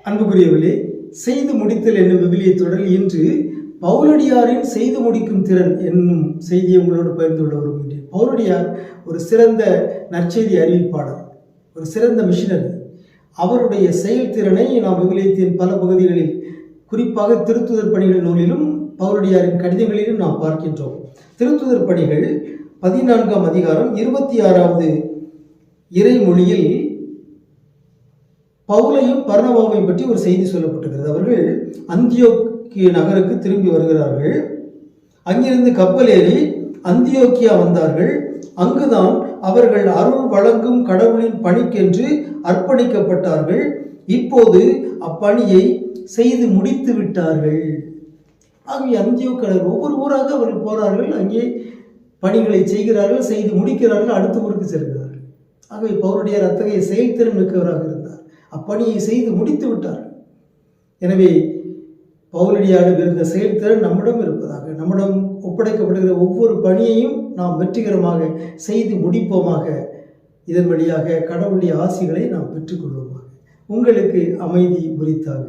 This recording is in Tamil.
அன்புக்குரியவர்களே, செய்து முடித்தல் என்னும் விவிலிய தொடரில் இன்று பவுலடியாரின் செய்து முடிக்கும் திறன் என்னும் செய்தியை உங்களோடு பகிர்ந்து கொள்ள விரும்புகிறேன். பவுலடியார் ஒரு சிறந்த நற்செய்தி அறிவிப்பாளர், ஒரு சிறந்த மிஷனரி. அவருடைய செயல்திறனை நாம் விவிலியத்தின் பல பகுதிகளில், குறிப்பாக திருத்துதர் பணிகள் நூலிலும் பவுலடியாரின் கடிதங்களிலும் நாம் பார்க்கின்றோம். திருத்துதர் பணிகள் 14ஆம் அதிகாரம் 26வது இறைமொழியில் பவுலையும் பர்னபாவையும் பற்றி ஒரு செய்தி சொல்லப்பட்டிருக்கிறது. அவர்கள் அந்தியோக்கிய நகருக்கு திரும்பி வருகிறார்கள். அங்கிருந்து கப்பல் ஏறி அந்தியோக்கியா வந்தார்கள். அங்குதான் அவர்கள் அருள் வழங்கும் கடவுளின் பணிக்கென்று அர்ப்பணிக்கப்பட்டார்கள். இப்போது அப்பணியை செய்து முடித்து விட்டார்கள். ஆகவே அந்தியோக்கியர் ஒவ்வொரு ஊராக அவர்கள் போகிறார்கள், அங்கே பணிகளை செய்கிறார்கள், செய்து முடிக்கிறார்கள், அடுத்த ஊருக்கு செல்கிறார்கள். ஆகவே பவுலடியார் அத்தகைய செயல்திறன் மிக்கவராக இருந்தார். அப்பணியை செய்து முடித்து விட்டார். எனவே பவுலடியாரிடம் இருந்த செயல்திறன் நம்மிடம் இருப்பதாக, நம்மிடம் ஒப்படைக்கப்படுகிற ஒவ்வொரு பணியையும் நாம் வெற்றிகரமாக செய்து முடிப்போமாக. இதன் வழியாக கடவுளுடைய ஆசிகளை நாம் பெற்றுக்கொள்வோமாக. உங்களுக்கு அமைதி உரித்தாக.